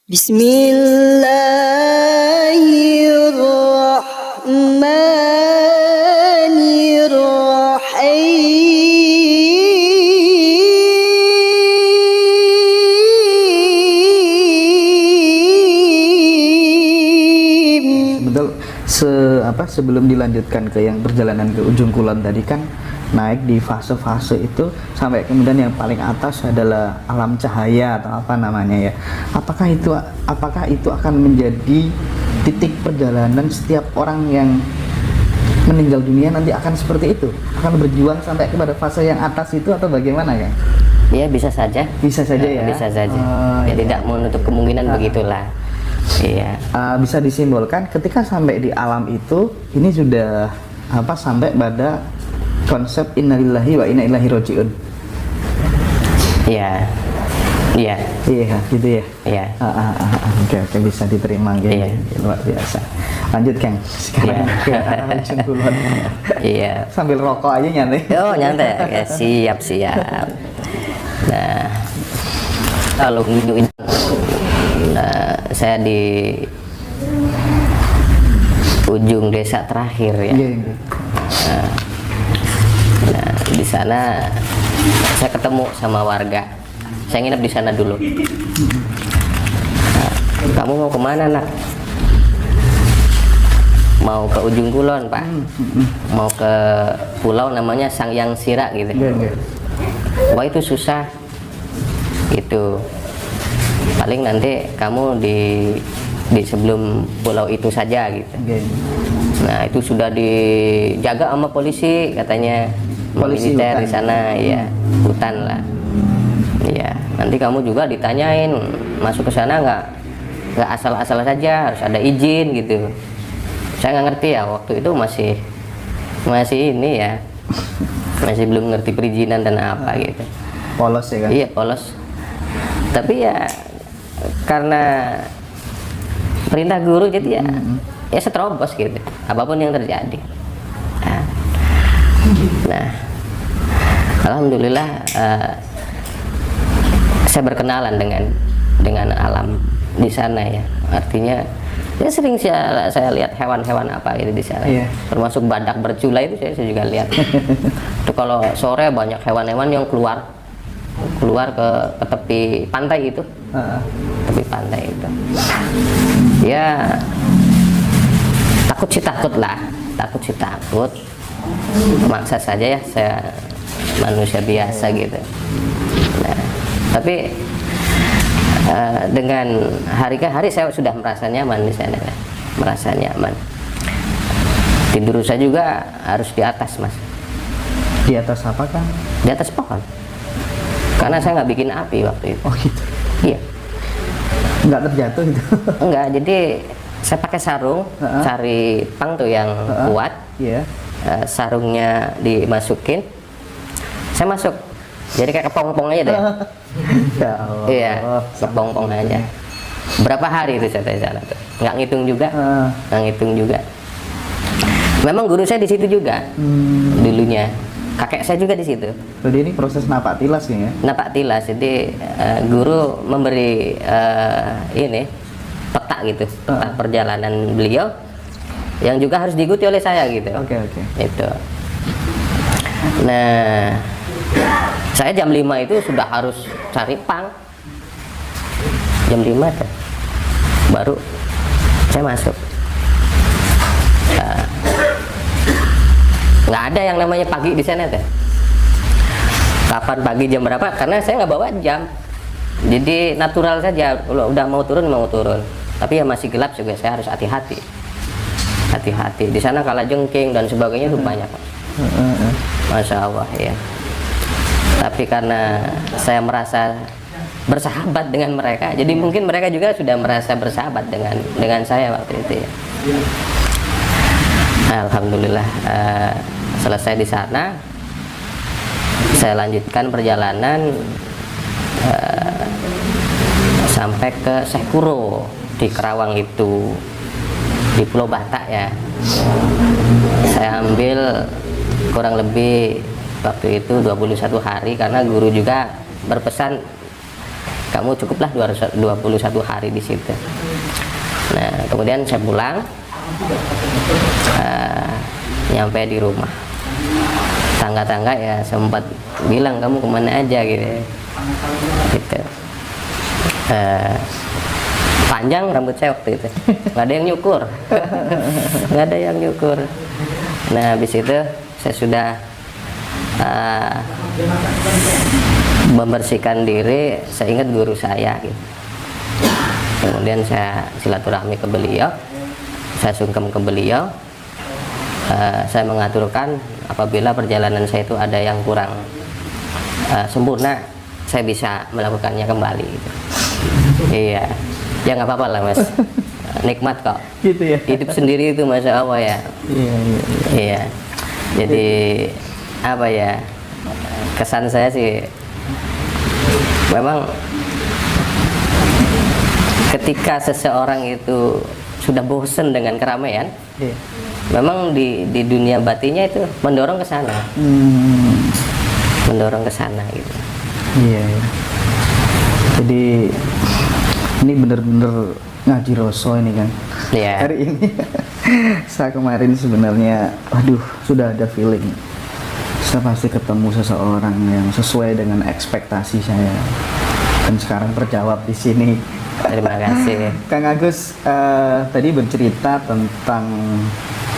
Bismillahirrahmanirrahim. Sebelum dilanjutkan ke yang perjalanan ke ujung kulon tadi kan naik di fase-fase itu sampai kemudian yang paling atas adalah alam cahaya atau apa namanya ya. Apakah itu akan menjadi titik perjalanan setiap orang yang meninggal dunia nanti akan seperti itu? Akan berjuang sampai kepada fase yang atas itu atau bagaimana ya? Ya bisa saja. Bisa saja ya. Bisa saja. Ya, tidak menutup kemungkinan begitulah. Iya. Bisa disimpulkan ketika sampai di alam itu ini sudah sampai pada konsep innalillahi wa inna ilaihi rajiun. Iya. Iya. Iya, gitu ya. Iya. Oke, bisa diterima gitu. Iya. Luar biasa. Lanjut Kang. Sekarang ke ujung kulon. Iya. Sambil rokok aja nyantai. Oh, nyantai. Oke, siap. Nah, kalau gitu saya di ujung desa terakhir ya. Nah, di sana saya ketemu sama warga. Saya nginep di sana dulu. Nah, kamu mau kemana nak? Mau ke ujung kulon Pak. Mau ke pulau namanya Sangyang Sira gitu. Wah itu susah. Gitu. Paling nanti kamu di sebelum pulau itu saja gitu. Nah itu sudah dijaga sama polisi katanya, militer di sana ya, hutan lah. Ya nanti kamu juga ditanyain masuk ke sana nggak asal-asal saja, harus ada izin gitu. Saya nggak ngerti ya waktu itu masih ini ya, masih belum ngerti perizinan dan apa gitu. Polos ya kan? Iya polos. Tapi ya karena perintah guru jadi ya seterobos gitu apapun yang terjadi. Nah alhamdulillah saya berkenalan dengan alam di sana ya, artinya ya sering saya lihat hewan-hewan apa itu di sana, termasuk badak bercula itu saya juga lihat. Itu kalau sore banyak hewan-hewan yang keluar ke tepi pantai itu, tepi pantai itu. Ya takut sih takut, maksa saja ya, saya manusia biasa gitu. Nah, tapi dengan hari ke hari saya sudah merasa nyaman di sana, merasa nyaman. Tidur saya juga harus di atas Mas. Di atas apa Kang? Di atas pohon. Karena saya nggak bikin api waktu itu. Oh gitu. Iya. Nggak terjatuh itu? Enggak, jadi saya pakai sarung, cari pang tuh yang kuat. Sarungnya dimasukin, saya masuk. Jadi kayak kepompong aja deh. Ya Allah. Iya, kepompong aja. Berapa hari itu saya di sana tuh? Nggak ngitung juga. Memang guru saya di situ juga dulunya. Kakek saya juga di situ. Jadi ini proses napak tilas ya? Napak tilas, jadi guru memberi ini peta gitu, peta perjalanan beliau yang juga harus diikuti oleh saya gitu. Oke. Itu. Nah, saya jam 5 itu sudah harus cari pang. Jam 5 tuh baru saya masuk. Nggak ada yang namanya pagi di sana teh. Kapan pagi jam berapa? Karena saya nggak bawa jam. Jadi natural saja. Kalau udah mau turun. Tapi ya masih gelap juga. Saya harus hati-hati. Di sana kalajengking dan sebagainya itu banyak. Masya Allah ya. Tapi karena saya merasa bersahabat dengan mereka, jadi mungkin mereka juga sudah merasa bersahabat dengan saya waktu itu ya. Alhamdulillah selesai di sana, saya lanjutkan perjalanan sampai ke Sekuro di Kerawang itu, di Pulau Batak ya. Saya ambil kurang lebih waktu itu 21 hari karena guru juga berpesan kamu cukuplah 21 hari di situ. Nah kemudian saya pulang, nyampe di rumah, tangga-tangga ya sempat bilang kamu kemana aja gitu. Panjang rambut saya waktu itu, nggak ada yang nyukur. Nggak ada yang nyukur. Nah habis itu saya sudah membersihkan diri. Saya ingat guru saya gitu. Kemudian saya silaturahmi ke beliau, saya sungkem ke beliau. Saya mengaturkan apabila perjalanan saya itu ada yang kurang sempurna, saya bisa melakukannya kembali gitu. Iya, ya nggak apa-apa lah mas, nikmat kok. Gitu ya. Hidup sendiri itu masya Allah ya. Iya. Jadi apa ya, kesan saya sih memang ketika seseorang itu sudah bosen dengan keramaian, memang di dunia batinnya itu mendorong ke sana, mendorong ke sana gitu. Iya. Jadi ini bener-bener ngaji roso ini kan. Iya. Hari ini saya kemarin sebenarnya, aduh sudah ada feeling. Saya pasti ketemu seseorang yang sesuai dengan ekspektasi saya. Dan sekarang terjawab di sini. Terima kasih. Kang Agus tadi bercerita tentang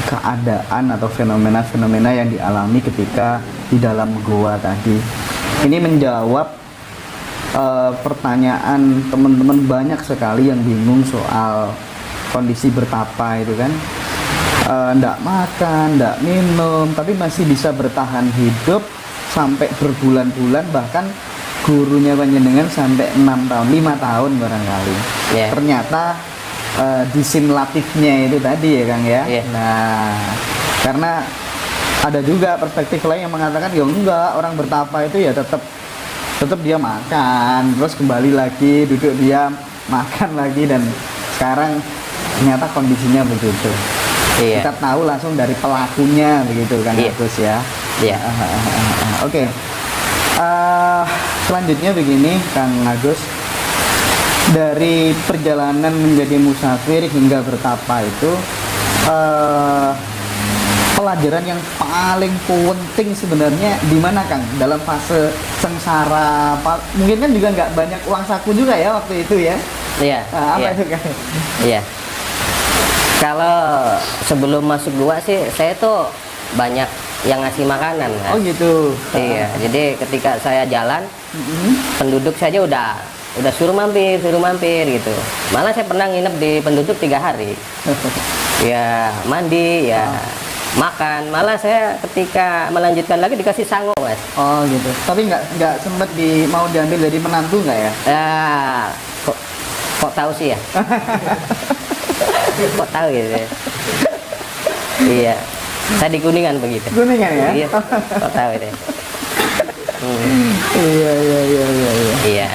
keadaan atau fenomena-fenomena yang dialami ketika di dalam gua tadi. Ini menjawab pertanyaan teman-teman banyak sekali yang bingung soal kondisi bertapa itu kan. Ndak makan, ndak minum, tapi masih bisa bertahan hidup sampai berbulan-bulan, bahkan gurunya panjenengan sampai 6 tahun, 5 tahun barangkali. Yeah. Ternyata disimulatifnya itu tadi ya Kang ya. Yeah. Nah, karena ada juga perspektif lain yang mengatakan ya enggak, orang bertapa itu ya tetap dia makan, terus kembali lagi duduk diam, makan lagi, dan sekarang ternyata kondisinya begitu. Iya. Kita tahu langsung dari pelakunya begitu kan Agus ya. Iya. Oke. Selanjutnya begini Kang Agus, dari perjalanan menjadi musafir hingga bertapa itu pelajaran yang paling penting sebenarnya di mana Kang dalam fase sengsara? Mungkin kan juga nggak banyak uang saku juga ya waktu itu ya. Iya. Apa itu Kang? Iya. Kalau sebelum masuk gua sih saya tuh banyak yang ngasih makanan kan. Oh gitu. Iya, jadi ketika saya jalan, penduduk saja udah suruh mampir gitu. Malah saya pernah nginep di penduduk 3 hari. Ya mandi, ya makan. Malah saya ketika melanjutkan lagi dikasih sangu mas. Oh gitu. Tapi nggak sempet mau diambil dari menantu nggak ya? Ya, kok tahu sih ya? Kok tahu gitu ya? Iya, saya di Kuningan begitu. Kuningan ya? Iya, kok tahu itu. Iya. Iya.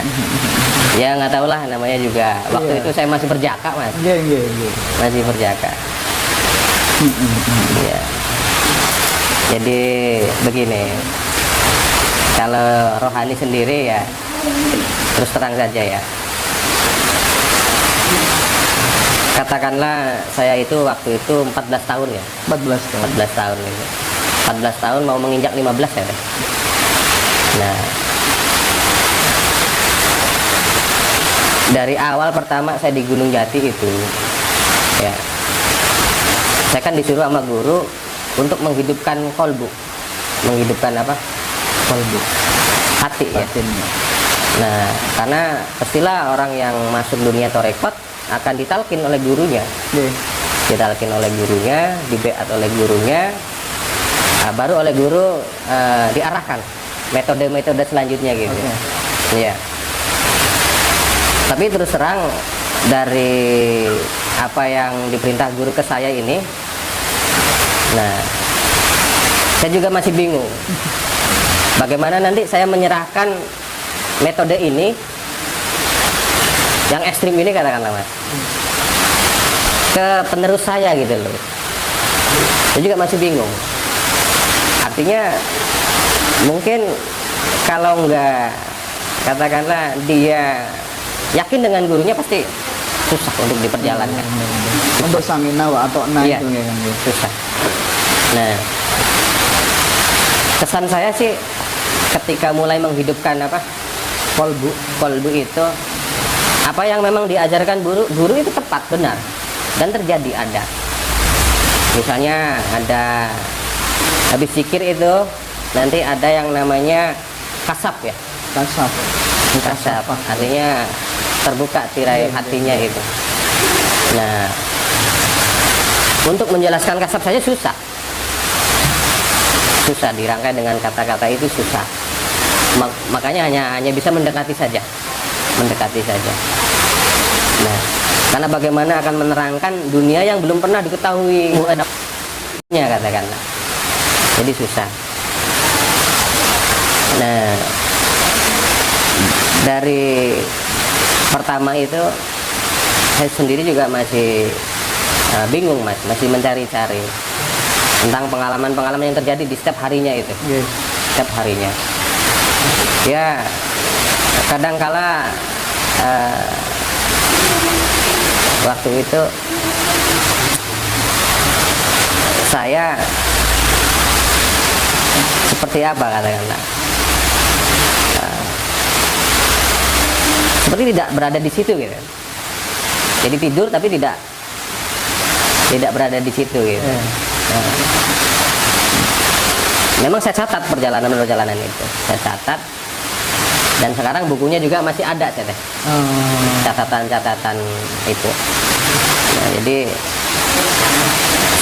Ya nggak tahu lah, namanya juga waktu itu saya masih berjaka mas. Iya. Masih berjaka. Iya. Jadi begini, kalau rohani sendiri ya terus terang saja ya. Katakanlah saya itu waktu itu 14 tahun ya. 14 tahun itu. 14 tahun mau menginjak 15 ya. Nah, dari awal pertama saya di Gunung Jati itu ya, saya kan disuruh sama guru untuk menghidupkan kolbu. Menghidupkan apa? Kolbu. Hati ya. Nah, karena pastilah orang yang masuk dunia torekot akan ditalkin oleh gurunya, ditalkin oleh gurunya, dibeat oleh gurunya, baru oleh guru diarahkan metode-metode selanjutnya gitu. Iya. Tapi terus terang dari apa yang diperintah guru ke saya ini, nah saya juga masih bingung bagaimana nanti saya menyerahkan metode ini yang ekstrim ini katakanlah mas ke penerus saya gitu loh. Saya juga masih bingung. Artinya mungkin kalau enggak katakanlah dia yakin dengan gurunya pasti susah untuk diperjalankan. Untuk saminawa atau Iya, itu ya kan ya. susah. Nah, kesan saya sih ketika mulai menghidupkan kolbu itu, apa yang memang diajarkan guru itu tepat, benar, dan terjadi ada. Misalnya ada habis zikir itu nanti ada yang namanya kasab ya. Kasab artinya terbuka tirai hatinya itu. Nah, untuk menjelaskan kasab saja susah dirangkai dengan kata-kata itu susah. Makanya hanya bisa mendekati saja. Nah, karena bagaimana akan menerangkan dunia yang belum pernah diketahui katakanlah, jadi susah. Nah, dari pertama itu saya sendiri juga masih bingung Mas, masih mencari-cari tentang pengalaman-pengalaman yang terjadi di setiap harinya itu. Setiap harinya ya, kadangkala waktu itu saya seperti apa katakanlah, seperti tidak berada di situ gitu. Jadi tidur tapi tidak berada di situ gitu. Memang saya catat perjalanan itu, saya catat, dan sekarang bukunya juga masih ada saya catatan itu. Nah, jadi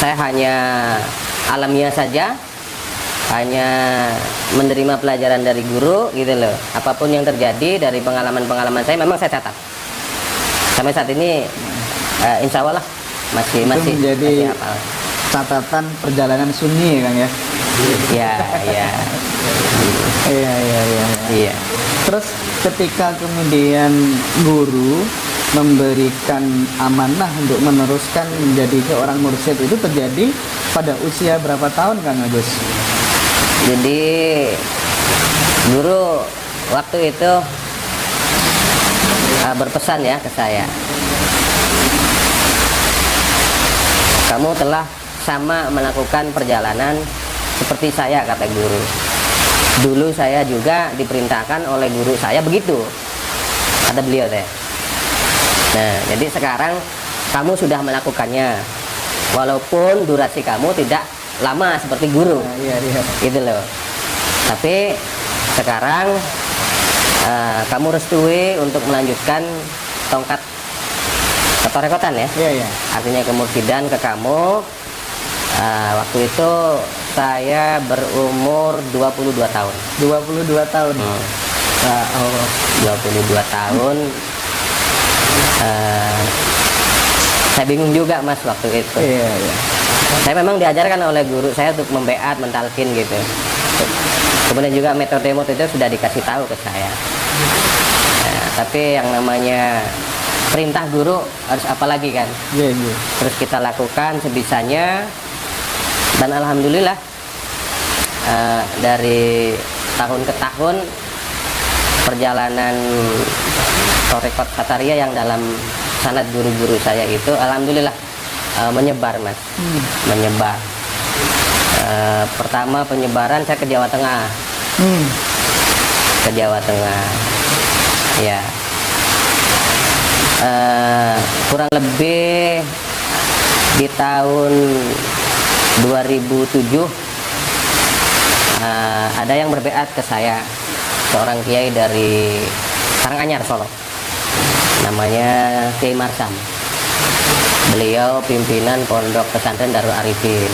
saya hanya alamiah saja, hanya menerima pelajaran dari guru gitu loh. Apapun yang terjadi dari pengalaman saya memang saya catat. Sampai saat ini insya Allah masih menjadi hafal. Catatan perjalanan sunni kan ya. Iya. Terus ketika kemudian guru memberikan amanah untuk meneruskan menjadi seorang mursyid, itu terjadi pada usia berapa tahun Kang Agus? Jadi guru waktu itu berpesan ya ke saya, kamu telah sama melakukan perjalanan seperti saya, kata guru. Dulu saya juga diperintahkan oleh guru saya begitu, kata beliau teh. Nah, jadi sekarang kamu sudah melakukannya, walaupun durasi kamu tidak lama seperti guru, gitu loh. Tapi sekarang kamu restui untuk melanjutkan tongkat ketorekotan ya. Artinya kemursidan ke kamu. Waktu itu saya berumur 22 tahun. 22 tahun. 22 tahun. Saya bingung juga Mas waktu itu. Saya memang diajarkan oleh guru saya untuk membeat, mentalkin gitu. Kemudian juga metode itu sudah dikasih tahu ke saya. Tapi yang namanya perintah guru harus apa lagi kan? Terus kita lakukan sebisanya, dan alhamdulillah dari tahun ke tahun perjalanan Thorikot Kataria yang dalam sanad guru-guru saya itu alhamdulillah menyebar Mas. Menyebar. Pertama penyebaran saya ke Jawa Tengah. Ke Jawa Tengah ya. Kurang lebih di tahun 2007 ada yang berbeat ke saya, seorang kiai dari Karanganyar, Solo, namanya Kiai Marsam. Beliau pimpinan Pondok Pesantren Darul Arifin.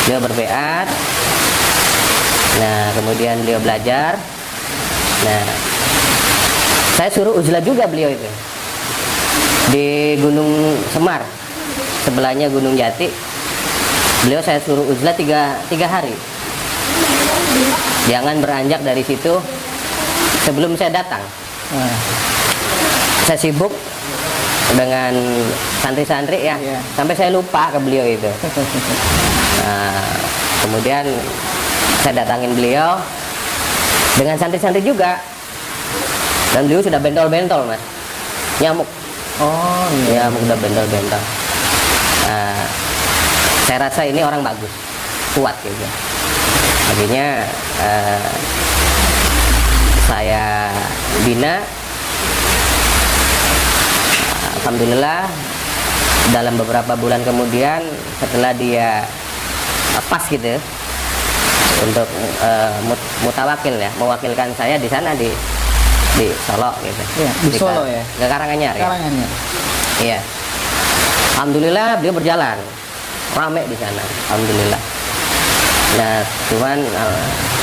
Beliau berbeat. Nah, kemudian beliau belajar. Nah, saya suruh uzlah juga beliau itu di Gunung Semar, sebelahnya Gunung Jati. Beliau saya suruh uzlah tiga hari. Jangan beranjak dari situ sebelum saya datang. Saya sibuk dengan santri-santri ya, sampai saya lupa ke beliau itu. Kemudian saya datangin beliau dengan santri-santri juga. Dan beliau sudah bentol-bentol mas, nyamuk. Oh iya. Nyamuk udah bentol-bentol. Saya rasa ini orang bagus, kuat gitu. Akhirnya saya bina. Alhamdulillah dalam beberapa bulan kemudian setelah dia pas gitu untuk mutawakil ya, mewakilkan saya di sana di Solo gitu. Iya, di Solo ya. Ke Karanganyar ya. Karanganyar. Iya. Alhamdulillah beliau berjalan ramai di sana. Alhamdulillah. Nah, cuman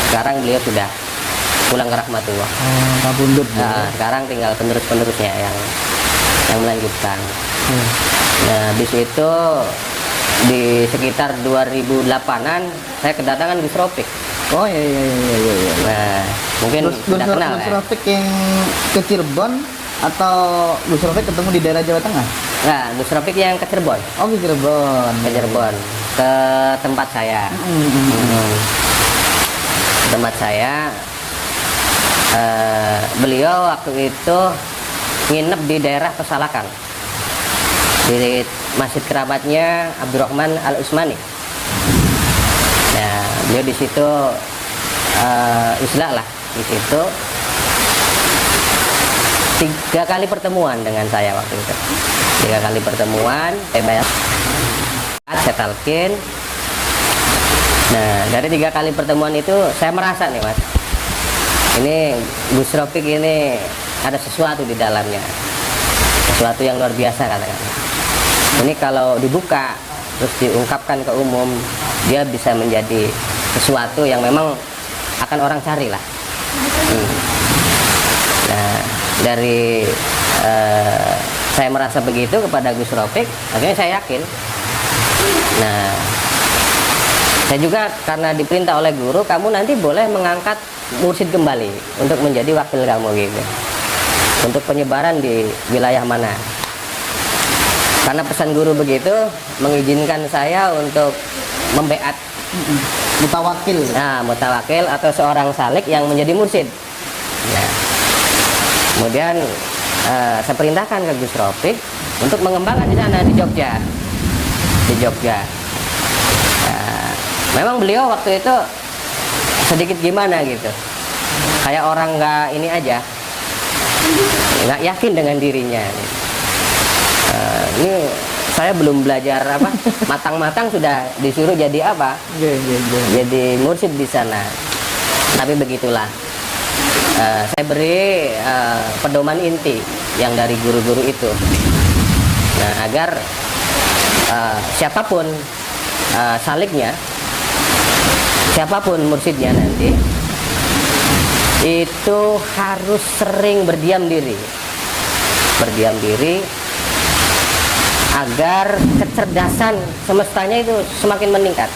sekarang beliau sudah pulang ke rahmatullah. Oh, kabundut. Nah, sekarang tinggal penerus-penerusnya yang melanjutkan. Nah, habis itu di sekitar 2008-an saya kedatangan Gus Ropik. Oh iya. Nah, mungkin sudah kenal Gus ya. Ropik yang ke Cirebon atau Gus Ropik ketemu di daerah Jawa Tengah? Nah, Gus Ropik yang ke Cirebon. Oh, ke Cirebon. Ke Cirebon, ke tempat saya. Tempat saya. Beliau waktu itu nginep di daerah Pesalakan, di masjid kerabatnya Abdurrahman Al Utsmani. Nah, beliau di situ islah lah di situ. 3 kali pertemuan dengan saya waktu itu. 3 kali pertemuan, saya talkin. Nah, dari 3 kali pertemuan itu saya merasa nih mas, ini Gus Ropik ini ada sesuatu di dalamnya, sesuatu yang luar biasa katakan. Ini kalau dibuka terus diungkapkan ke umum, dia bisa menjadi sesuatu yang memang akan orang cari lah. Nah, dari saya merasa begitu kepada Gus Ropik, akhirnya saya yakin. Nah, saya juga karena diperintah oleh guru, kamu nanti boleh mengangkat mursyid kembali untuk menjadi wakil kamu gitu, untuk penyebaran di wilayah mana. Karena pesan guru begitu mengizinkan saya untuk membeat Mutawakil. nah, mutawakil atau seorang salik yang menjadi mursyid. Nah, kemudian saya perintahkan ke Gus Ropik untuk mengembangkan di sana di Jogja. Memang beliau waktu itu sedikit gimana gitu, kayak orang nggak ini aja, nggak yakin dengan dirinya. Ini saya belum belajar apa matang-matang sudah disuruh jadi apa? Jadi mursyid di sana. Tapi begitulah. Saya beri pedoman inti yang dari guru-guru itu. Nah, agar siapapun saliknya, siapapun mursyidnya nanti itu harus sering berdiam diri agar kecerdasan semestanya itu semakin meningkat.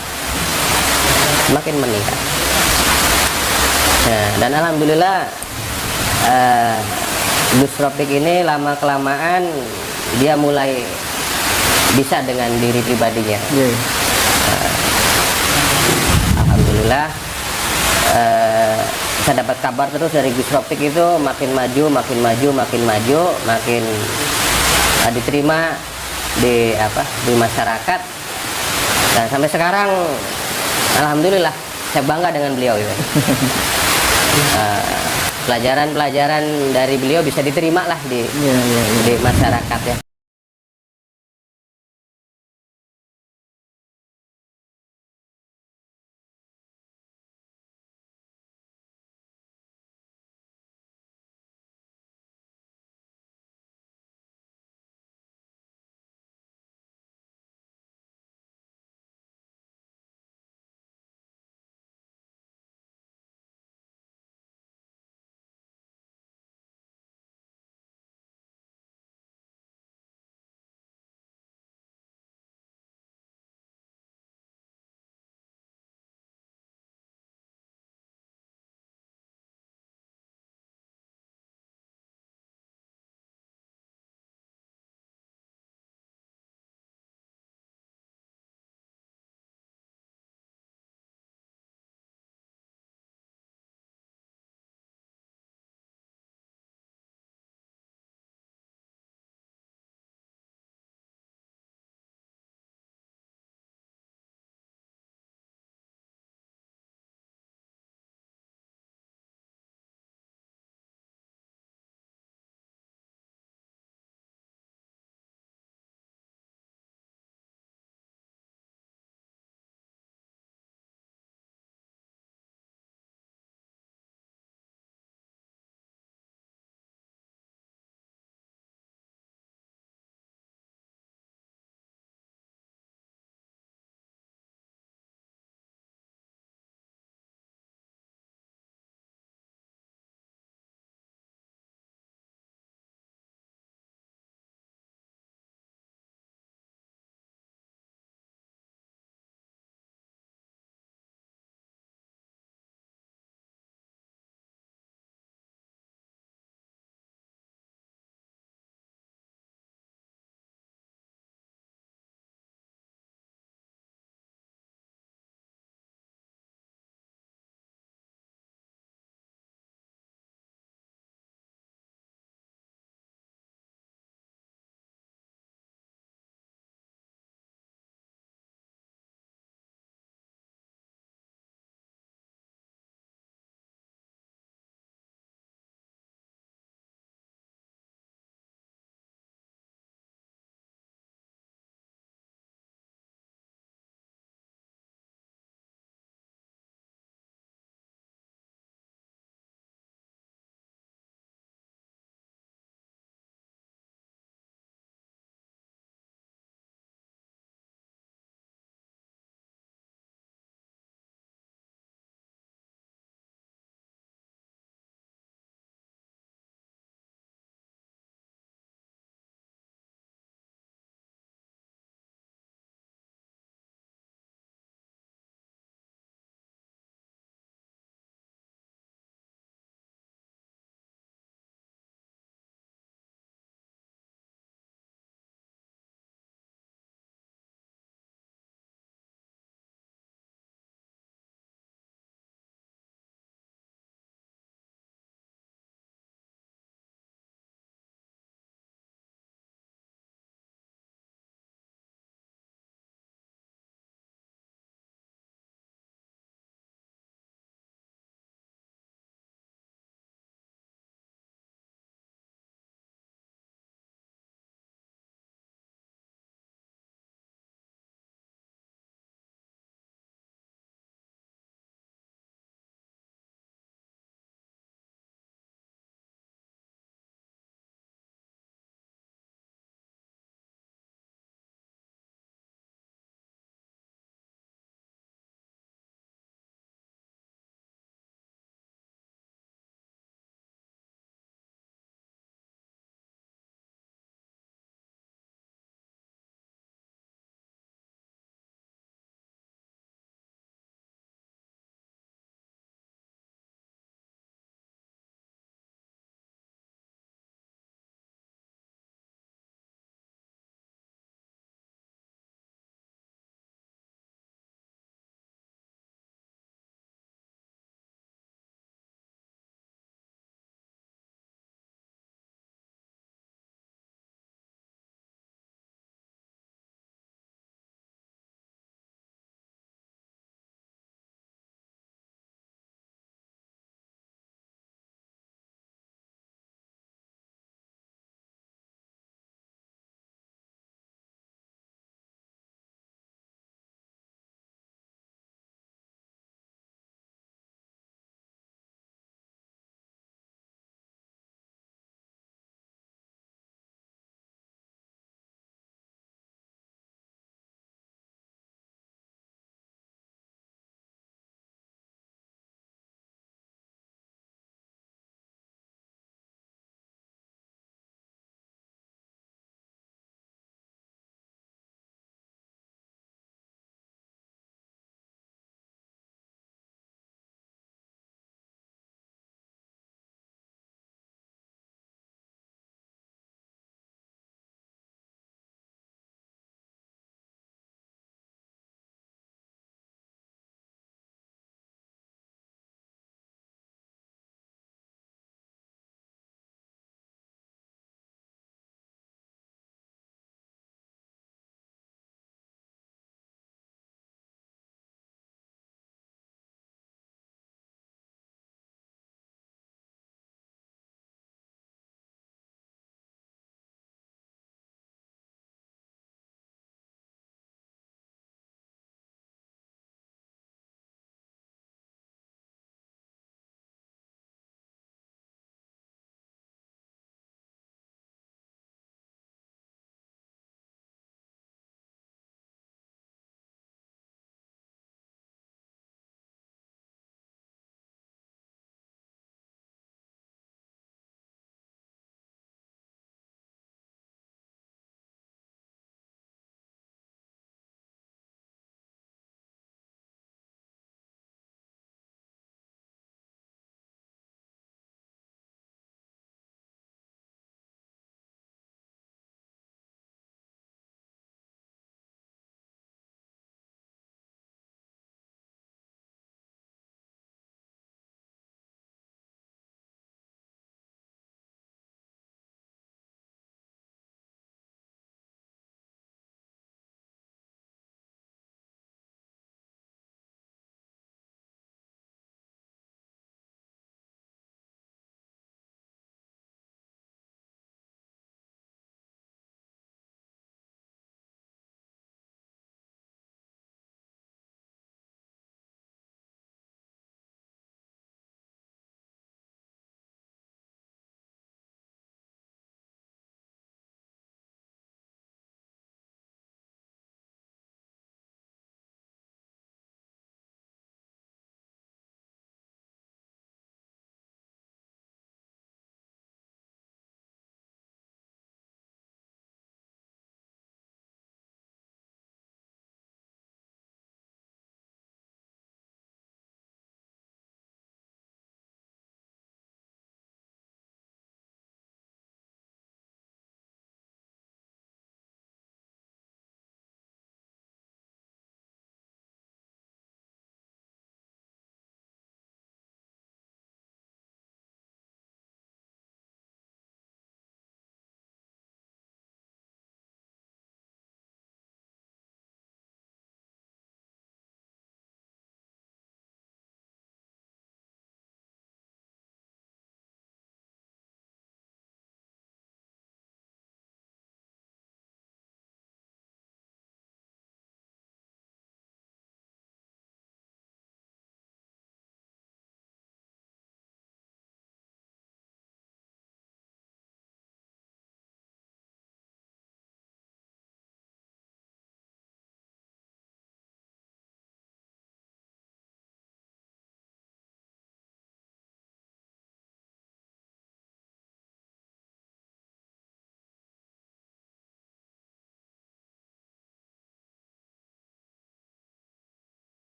Nah, dan alhamdulillah Gus Ropik ini lama kelamaan dia mulai bisa dengan diri pribadinya. Alhamdulillah saya dapat kabar terus dari Gus Ropik itu makin maju, makin diterima di masyarakat. Dan sampai sekarang alhamdulillah saya bangga dengan beliau itu. Pelajaran-pelajaran dari beliau bisa diterima lah di masyarakat ya.